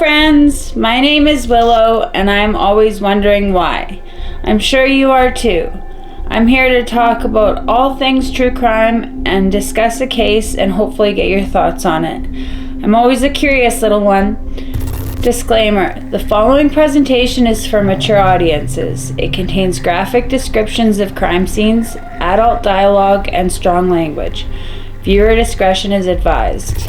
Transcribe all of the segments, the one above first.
friends, my name is Willow and I'm always wondering why. I'm sure you are too. I'm here to talk about all things true crime and discuss a case and hopefully get your thoughts on it. I'm always a curious little one. Disclaimer, the following presentation is for mature audiences. It contains graphic descriptions of crime scenes, adult dialogue, and strong language. Viewer discretion is advised.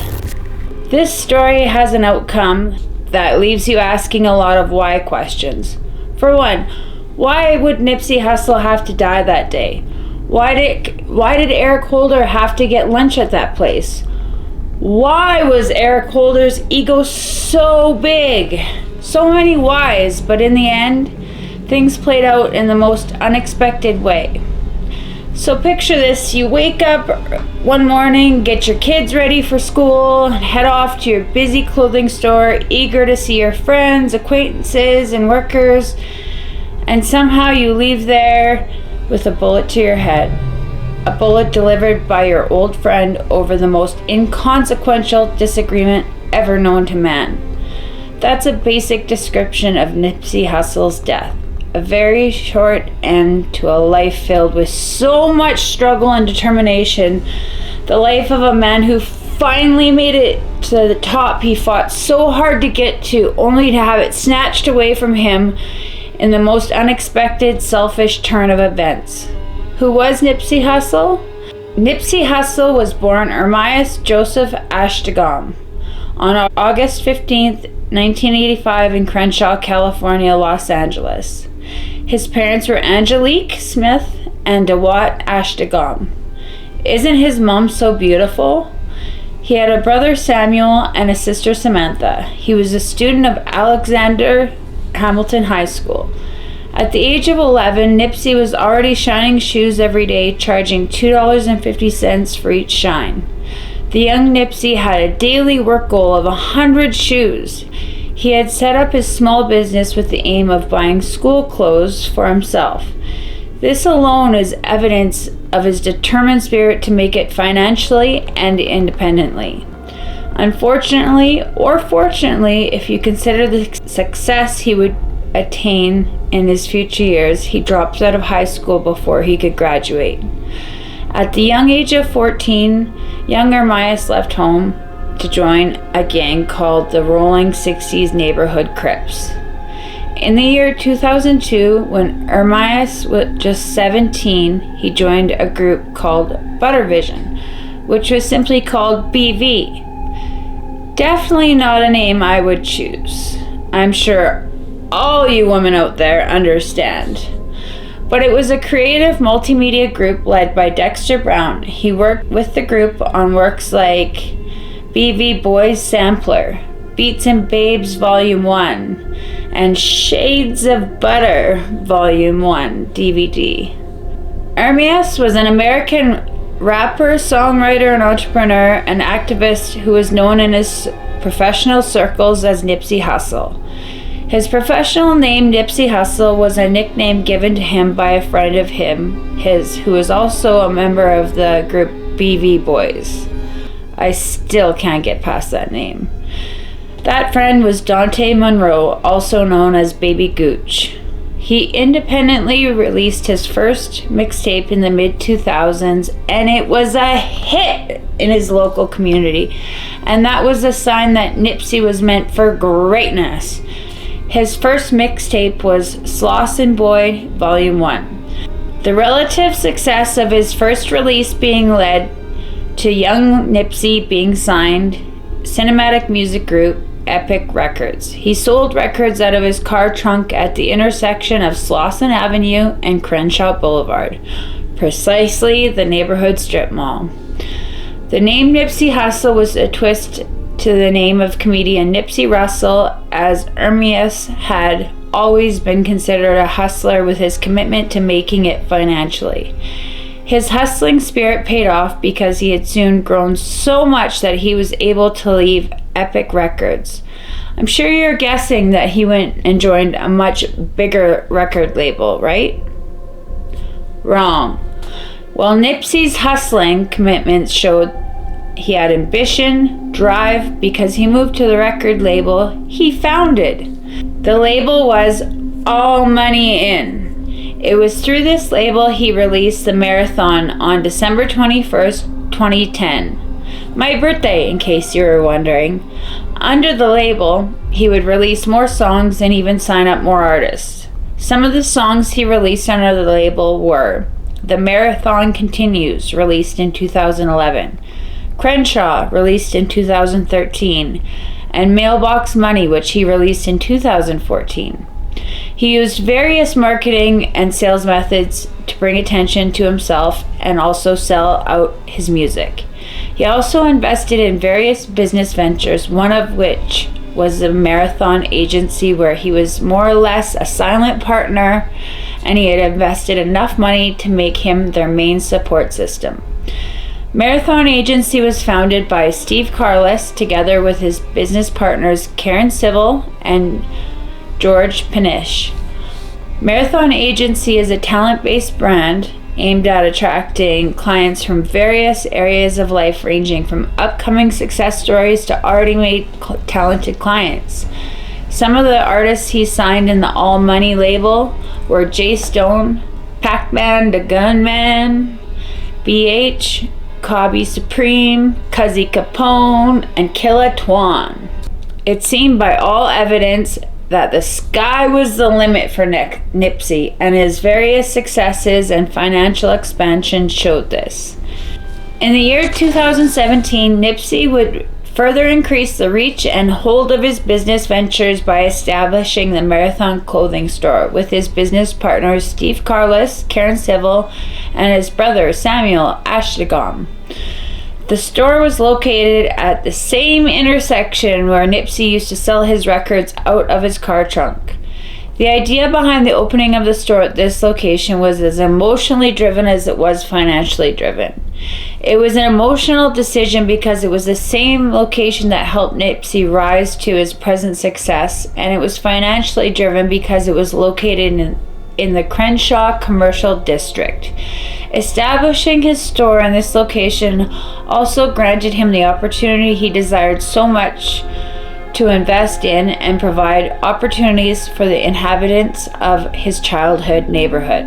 This story has an outcome that leaves you asking a lot of why questions. For one, why would Nipsey Hussle have to die that day? Why did Eric Holder have to get lunch at that place? Why was Eric Holder's ego so big? So many whys, but in the end, things played out in the most unexpected way. So picture this, you wake up one morning, get your kids ready for school, head off to your busy clothing store, eager to see your friends, acquaintances, and workers, and somehow you leave there with a bullet to your head. A bullet delivered by your old friend over the most inconsequential disagreement ever known to man. That's a basic description of Nipsey Hussle's death. A very short end to a life filled with so much struggle and determination. The life of a man who finally made it to the top he fought so hard to get to, only to have it snatched away from him in the most unexpected, selfish turn of events. Who was Nipsey Hussle? Nipsey Hussle was born Ermias Joseph Ashtagam on August 15th, 1985 in Crenshaw, California, Los Angeles. His parents were Angelique Smith and DeWatt Ashtagam. Isn't his mom so beautiful? He had a brother Samuel and a sister Samantha. He was a student of Alexander Hamilton High School. At the age of 11, Nipsey was already shining shoes every day, charging $2.50 for each shine. The young Nipsey had a daily work goal of 100 shoes. He had set up his small business with the aim of buying school clothes for himself. This alone is evidence of his determined spirit to make it financially and independently. Unfortunately, or fortunately, if you consider the success he would attain in his future years, he dropped out of high school before he could graduate. At the young age of 14, young Ermias left home to join a gang called the Rolling 60s Neighborhood Crips. In the year 2002, when Ermias was just 17, he joined a group called Buttervision, which was simply called BV. Definitely not a name I would choose. I'm sure all you women out there understand. But it was a creative multimedia group led by Dexter Brown. He worked with the group on works like BV Boys Sampler, Beats and Babes Volume 1, and Shades of Butter Volume 1 DVD. Ermias was an American rapper, songwriter, and entrepreneur, and activist who was known in his professional circles as Nipsey Hussle. His professional name, Nipsey Hussle, was a nickname given to him by a friend of his who was also a member of the group BV Boys. I still can't get past that name. That friend was Dante Monroe, also known as Baby Gooch. He independently released his first mixtape in the mid-2000s, and it was a hit in his local community. And that was a sign that Nipsey was meant for greatness. His first mixtape was Slossin' Boy Volume 1. The relative success of his first release being led to young Nipsey being signed cinematic music group Epic Records. He sold records out of his car trunk at the intersection of Slauson Avenue and Crenshaw Boulevard, precisely the neighborhood strip mall. The name Nipsey Hussle was a twist to the name of comedian Nipsey Russell, as Ermias had always been considered a hustler with his commitment to making it financially. His hustling spirit paid off because he had soon grown so much that he was able to leave Epic Records. I'm sure you're guessing that he went and joined a much bigger record label, right? Wrong. While Nipsey's hustling commitments showed He had ambition, drive, because he moved to the record label he founded. The label was All Money In. It was through this label he released The Marathon on December 21st, 2010. My birthday, in case you were wondering. Under the label, he would release more songs and even sign up more artists. Some of the songs he released under the label were The Marathon Continues, released in 2011, Crenshaw, released in 2013, and Mailbox Money, which he released in 2014. He used various marketing and sales methods to bring attention to himself and also sell out his music. He also invested in various business ventures, one of which was a marathon agency where he was more or less a silent partner, and he had invested enough money to make him their main support system. Marathon Agency was founded by Steve Carless together with his business partners Karen Civil and George Panish. Marathon Agency is a talent-based brand aimed at attracting clients from various areas of life, ranging from upcoming success stories to already made talented clients. Some of the artists he signed in the All Money label were Jay Stone, Pac-Man, The Gunman, BH, Cobby Supreme, Cuzzy Capone, and Killa Twan. It seemed by all evidence that the sky was the limit for Nipsey, and his various successes and financial expansion showed this. In the year 2017, Nipsey would further increase the reach and hold of his business ventures by establishing the Marathon clothing store with his business partners Steve Carless, Karen Civil, and his brother Samuel Ashdagom. The store was located at the same intersection where Nipsey used to sell his records out of his car trunk. The idea behind the opening of the store at this location was as emotionally driven as it was financially driven. It was an emotional decision because it was the same location that helped Nipsey rise to his present success, and it was financially driven because it was located in the Crenshaw Commercial District. Establishing his store in this location also granted him the opportunity he desired so much to invest in and provide opportunities for the inhabitants of his childhood neighborhood.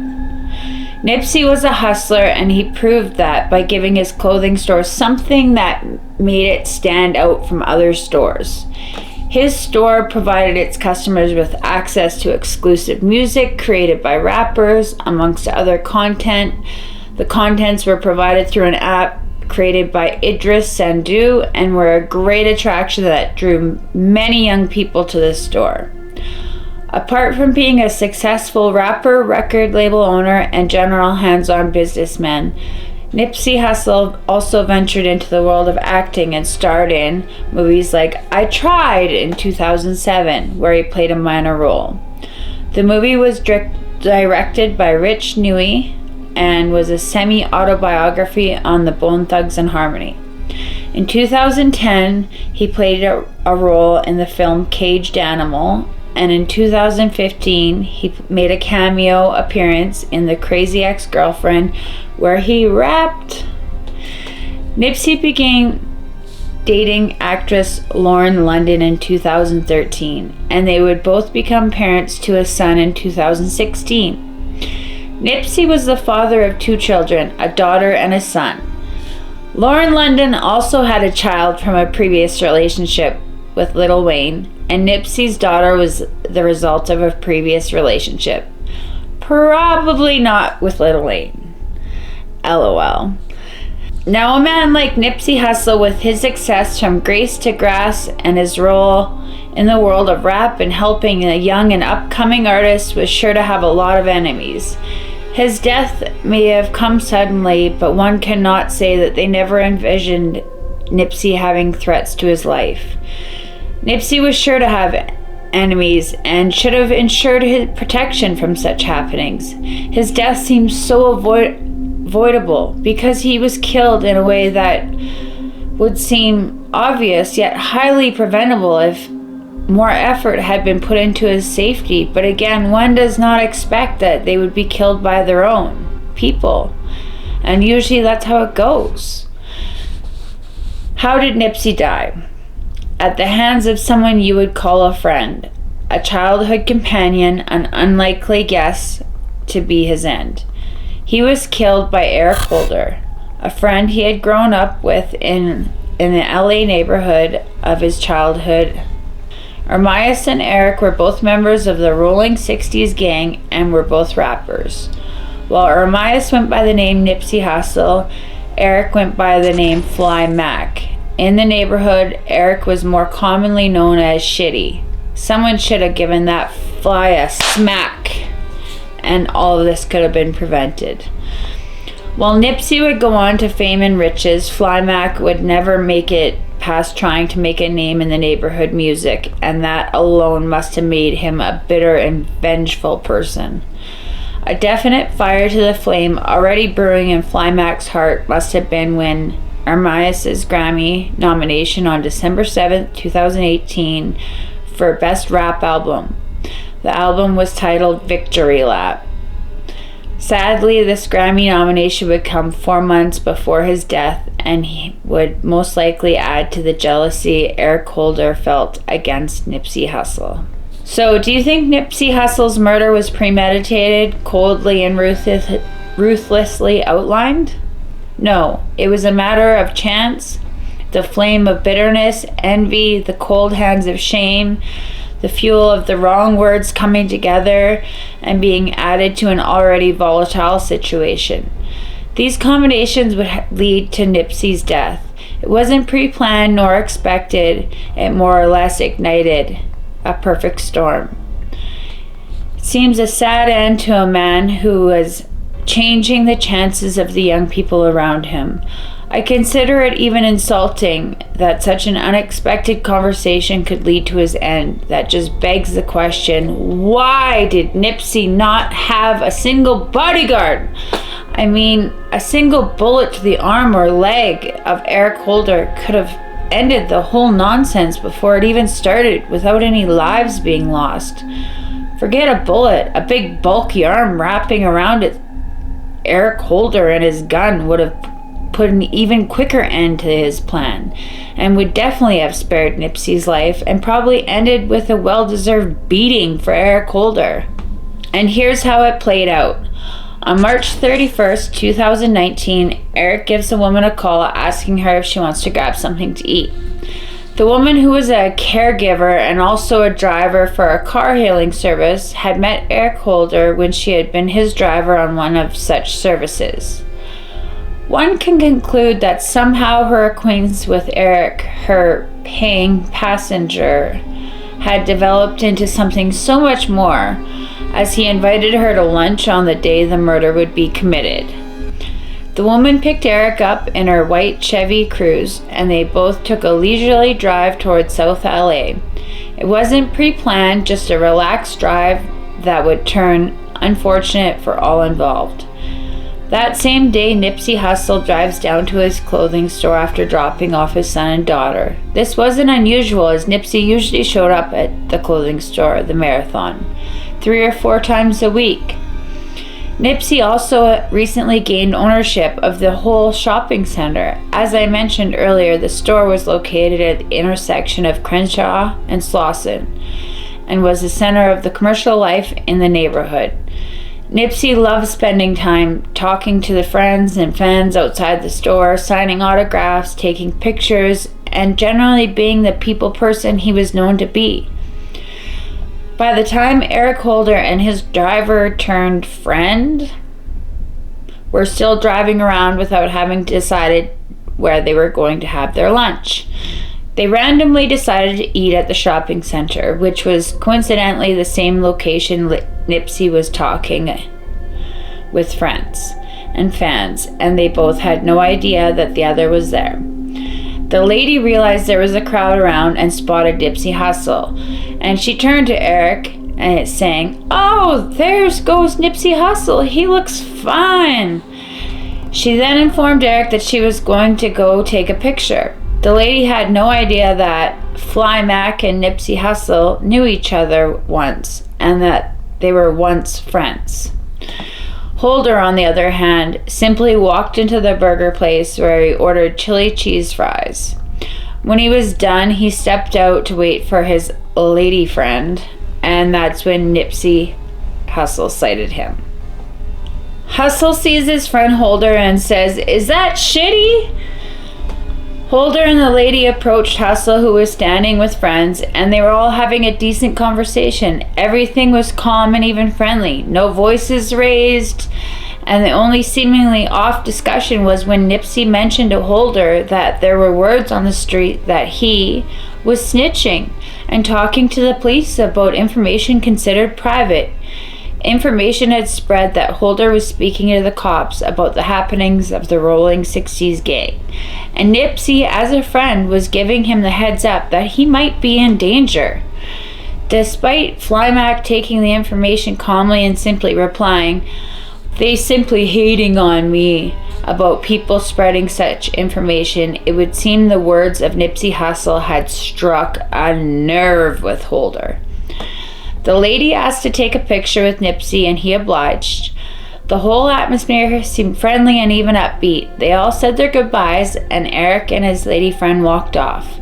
Nipsey was a hustler, and he proved that by giving his clothing store something that made it stand out from other stores. His store provided its customers with access to exclusive music created by rappers, amongst other content. The contents were provided through an app created by Idris Sandhu and were a great attraction that drew many young people to this store. Apart from being a successful rapper, record label owner, and general hands-on businessman, Nipsey Hussle also ventured into the world of acting and starred in movies like I Tried in 2007, where he played a minor role. The movie was directed by Rich Newey and was a semi-autobiography on the Bone Thugs and Harmony. In 2010, he played a role in the film Caged Animal, and in 2015, he made a cameo appearance in The Crazy Ex-Girlfriend, where he rapped. Nipsey began dating actress Lauren London in 2013, and they would both become parents to a son in 2016. Nipsey was the father of 2 children, a daughter and a son. Lauren London also had a child from a previous relationship with Lil Wayne, and Nipsey's daughter was the result of a previous relationship. Probably not with Lil Wayne. LOL. Now, a man like Nipsey Hussle, with his success from grace to grass and his role in the world of rap and helping a young and upcoming artist, was sure to have a lot of enemies. His death may have come suddenly, but one cannot say that they never envisioned Nipsey having threats to his life. Nipsey was sure to have enemies and should have ensured his protection from such happenings. His death seems so avoidable because he was killed in a way that would seem obvious yet highly preventable if more effort had been put into his safety. But again, one does not expect that they would be killed by their own people, and usually that's how it goes. How did Nipsey die? At the hands of someone you would call a friend, a childhood companion, an unlikely guess to be his end. He was killed by Eric Holder, a friend he had grown up with in the LA neighborhood of his childhood. Ermias and Eric were both members of the Rolling 60s gang and were both rappers. While Ermias went by the name Nipsey Hussle, Eric went by the name Fly Mac. In the neighborhood, Eric was more commonly known as Shitty. Someone should have given that fly a smack, and all of this could have been prevented. While Nipsey would go on to fame and riches, Fly Mac would never make it past trying to make a name in the neighborhood music, and that alone must have made him a bitter and vengeful person. A definite fire to the flame already brewing in Fly Mac's heart must have been when Ermias' Grammy nomination on December 7th, 2018 for Best Rap Album. The album was titled Victory Lap. Sadly, this Grammy nomination would come 4 months before his death, and he would most likely add to the jealousy Eric Holder felt against Nipsey Hussle. So, do you think Nipsey Hussle's murder was premeditated, coldly and ruthlessly outlined? No, it was a matter of chance, the flame of bitterness, envy, the cold hands of shame, the fuel of the wrong words coming together and being added to an already volatile situation. These combinations would lead to Nipsey's death. It wasn't pre-planned nor expected, it more or less ignited a perfect storm. It seems a sad end to a man who was changing the chances of the young people around him. I consider it even insulting that such an unexpected conversation could lead to his end. That just begs the question, why did Nipsey not have a single bodyguard? I mean, a single bullet to the arm or leg of Eric Holder could have ended the whole nonsense before it even started without any lives being lost. Forget a bullet, a big bulky arm wrapping around it. Eric Holder and his gun would have put an even quicker end to his plan and would definitely have spared Nipsey's life and probably ended with a well-deserved beating for Eric Holder. And here's how it played out. On March 31st, 2019, Eric gives a woman a call asking her if she wants to grab something to eat. The woman, who was a caregiver and also a driver for a car hailing service, had met Eric Holder when she had been his driver on one of such services. One can conclude that somehow her acquaintance with Eric, her paying passenger, had developed into something so much more, as he invited her to lunch on the day the murder would be committed. The woman picked Eric up in her white Chevy Cruze, and they both took a leisurely drive towards South LA. It wasn't pre-planned, just a relaxed drive that would turn unfortunate for all involved. That same day, Nipsey Hussle drives down to his clothing store after dropping off his son and daughter. This wasn't unusual, as Nipsey usually showed up at the clothing store, the Marathon, 3 or 4 times a week. Nipsey also recently gained ownership of the whole shopping center. As I mentioned earlier, the store was located at the intersection of Crenshaw and Slauson and was the center of the commercial life in the neighborhood. Nipsey loved spending time talking to the friends and fans outside the store, signing autographs, taking pictures, and generally being the people person he was known to be. By the time Eric Holder and his driver turned friend were still driving around without having decided where they were going to have their lunch, they randomly decided to eat at the shopping center, which was coincidentally the same location Nipsey was talking with friends and fans, and they both had no idea that the other was there. The lady realized there was a crowd around and spotted Nipsey Hussle, and she turned to Eric and saying, "Oh, there goes Nipsey Hussle. He looks fine." She then informed Eric that she was going to go take a picture. The lady had no idea that Fly Mac and Nipsey Hussle knew each other once, and that they were once friends. Holder, on the other hand, simply walked into the burger place where he ordered chili cheese fries. When he was done, he stepped out to wait for his lady friend, and that's when Nipsey Hussle sighted him. Hussle sees his friend Holder and says, "Is that shitty?" Holder and the lady approached Hussle, who was standing with friends, and they were all having a decent conversation. Everything was calm and even friendly. No voices raised, and the only seemingly off discussion was when Nipsey mentioned to Holder that there were words on the street that he was snitching and talking to the police about information considered private. Information had spread that Holder was speaking to the cops about the happenings of the Rolling 60s gang, and Nipsey, as a friend, was giving him the heads up that he might be in danger. Despite Flymac taking the information calmly and simply replying, "They simply hating on me," about people spreading such information, it would seem the words of Nipsey Hussle had struck a nerve with Holder. The lady asked to take a picture with Nipsey, and he obliged. The whole atmosphere seemed friendly and even upbeat. They all said their goodbyes, and Eric and his lady friend walked off.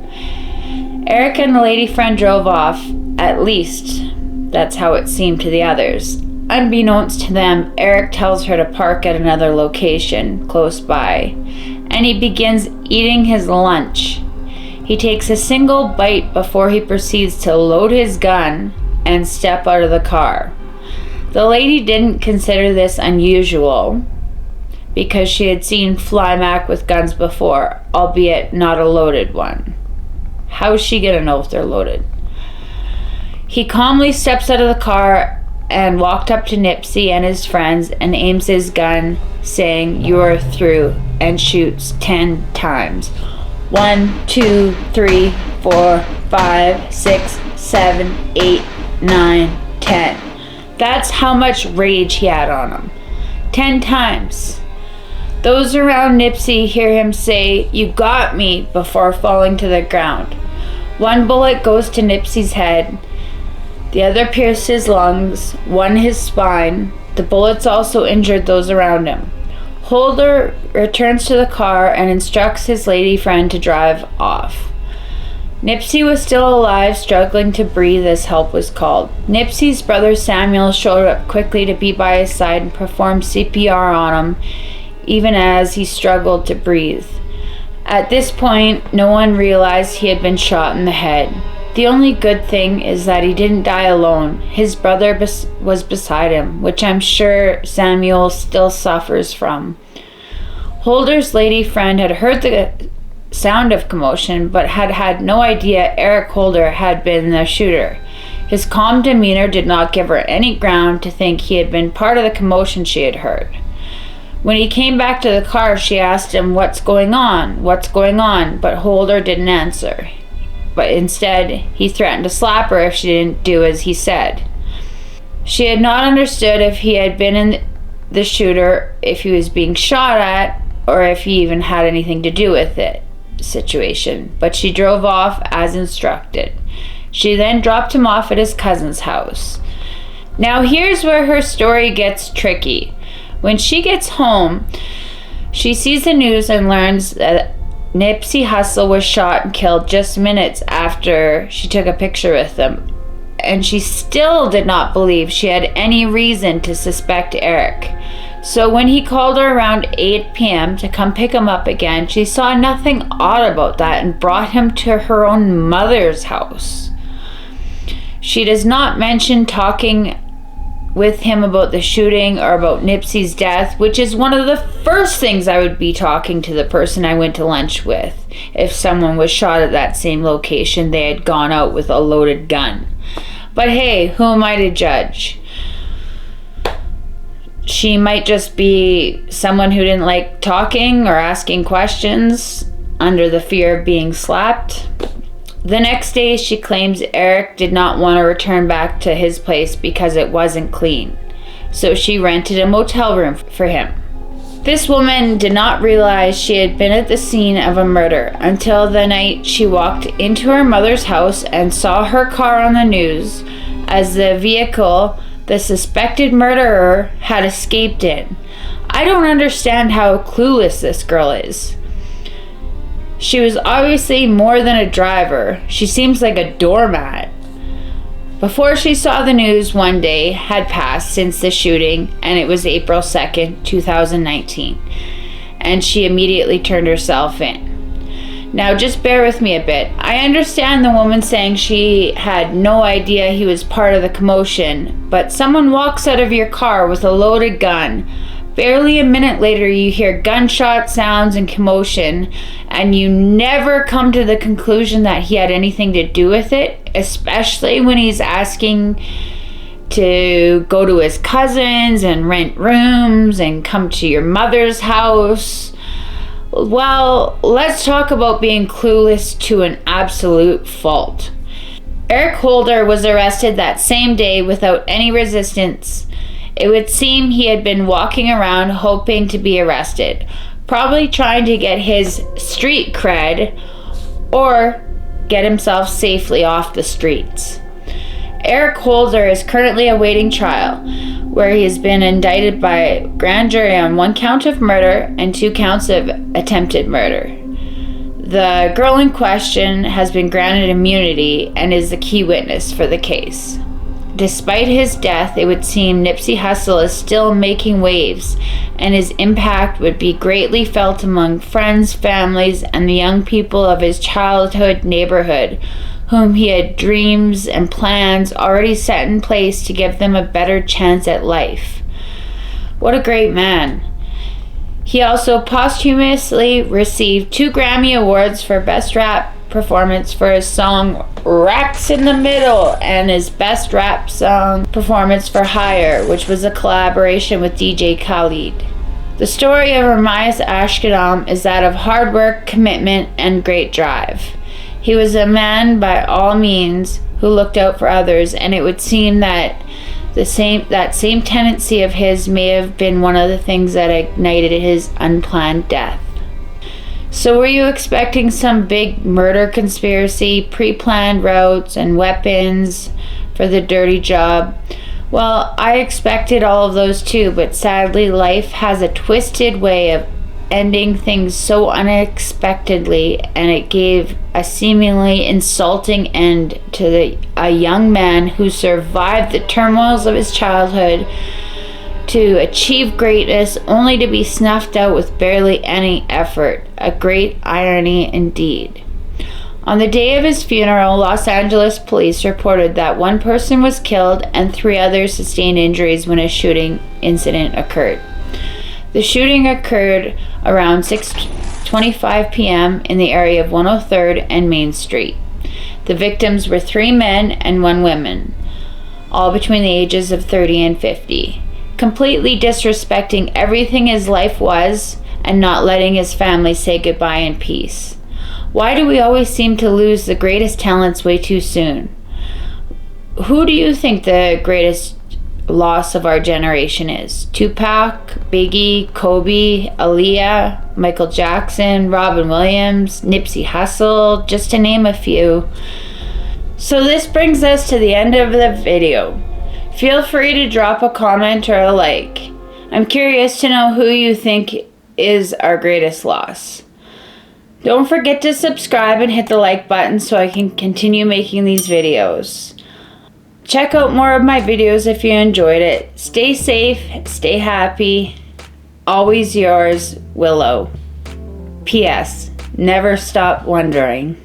Eric and the lady friend drove off. At least, that's how it seemed to the others. Unbeknownst to them, Eric tells her to park at another location close by, and he begins eating his lunch. He takes a single bite before he proceeds to load his gun and step out of the car. The lady didn't consider this unusual because she had seen Flymac with guns before, albeit not a loaded one. How is she gonna know if they're loaded? He calmly steps out of the car and walked up to Nipsey and his friends and aims his gun, saying, "You are through," and shoots 10 times. 1, 2, 3, 4, 5, 6, 7, 8, 9, 10. That's how much rage he had on him. 10 times. Those around Nipsey hear him say, "You got me," before falling to the ground. One bullet goes to Nipsey's head. The other pierced his lungs, one his spine. The bullets also injured those around him. Holder returns to the car and instructs his lady friend to drive off. Nipsey was still alive, struggling to breathe as help was called. Nipsey's brother Samuel showed up quickly to be by his side and performed CPR on him, even as he struggled to breathe. At this point, no one realized he had been shot in the head. The only good thing is that he didn't die alone. His brother was beside him, which I'm sure Samuel still suffers from. Holder's lady friend had heard the sound of commotion, but had no idea Eric Holder had been the shooter. His calm demeanor did not give her any ground to think he had been part of the commotion she had heard. When he came back to the car, she asked him, "What's going on? What's going on?" But Holder didn't answer. But instead, he threatened to slap her if she didn't do as he said. She had not understood if he had been the shooter, if he was being shot at, or if he even had anything to do with it situation, but she drove off as instructed. She then dropped him off at his cousin's house. Now here's where her story gets tricky. When she gets home, she sees the news and learns that Nipsey Hussle was shot and killed just minutes after she took a picture with him, and she still did not believe she had any reason to suspect Eric. So when he called her around 8 p.m. to come pick him up again, she saw nothing odd about that and brought him to her own mother's house. She does not mention talking with him about the shooting or about Nipsey's death, which is one of the first things I would be talking to the person I went to lunch with. If someone was shot at that same location, they had gone out with a loaded gun. But hey, who am I to judge? She might just be someone who didn't like talking or asking questions under the fear of being slapped. The next day, she claims Eric did not want to return back to his place because it wasn't clean, so she rented a motel room for him. This woman did not realize she had been at the scene of a murder until the night she walked into her mother's house and saw her car on the news as the vehicle the suspected murderer had escaped in. I don't understand how clueless this girl is. She was obviously more than a driver. She seems like a doormat. Before she saw the news, one day had passed since the shooting, and it was April 2nd, 2019, and she immediately turned herself in. Now, just bear with me a bit. I understand the woman saying she had no idea he was part of the commotion, but someone walks out of your car with a loaded gun. Barely a minute later, you hear gunshot sounds and commotion, and you never come to the conclusion that he had anything to do with it, especially when he's asking to go to his cousins and rent rooms and come to your mother's house. Well, let's talk about being clueless to an absolute fault. Eric Holder was arrested that same day without any resistance. It would seem he had been walking around hoping to be arrested, probably trying to get his street cred or get himself safely off the streets. Eric Holder is currently awaiting trial, where he has been indicted by grand jury on 1 count of murder and 2 counts of attempted murder. The girl in question has been granted immunity and is the key witness for the case. Despite his death, it would seem Nipsey Hussle is still making waves, and his impact would be greatly felt among friends, families, and the young people of his childhood neighborhood, whom he had dreams and plans already set in place to give them a better chance at life. What a great man. He also posthumously received 2 Grammy Awards for Best Rap Performance for his song Racks in the Middle and his Best Rap Song Performance for Higher, which was a collaboration with DJ Khaled. The story of Ramias Ashkadam is that of hard work, commitment, and great drive. He was a man by all means who looked out for others, and it would seem that that same tendency of his may have been one of the things that ignited his unplanned death. So were you expecting some big murder conspiracy, pre-planned routes, and weapons for the dirty job? Well, I expected all of those too, but sadly life has a twisted way of ending things so unexpectedly, and it gave a seemingly insulting end to a young man who survived the turmoils of his childhood to achieve greatness only to be snuffed out with barely any effort. A great irony indeed. On the day of his funeral, Los Angeles police reported that 1 person was killed and 3 others sustained injuries when a shooting incident occurred. The shooting occurred around 6:25 p.m. in the area of 103rd and Main Street. The victims were 3 men and 1 woman, all between the ages of 30 and 50, completely disrespecting everything his life was and not letting his family say goodbye in peace. Why do we always seem to lose the greatest talents way too soon? Who do you think the greatest loss of our generation is? Tupac, Biggie, Kobe, Aaliyah, Michael Jackson, Robin Williams, Nipsey Hussle, just to name a few. So this brings us to the end of the video. Feel free to drop a comment or a like. I'm curious to know who you think is our greatest loss. Don't forget to subscribe and hit the like button so I can continue making these videos. Check out more of my videos if you enjoyed it. Stay safe, stay happy. Always yours, Willow. P.S. Never stop wondering.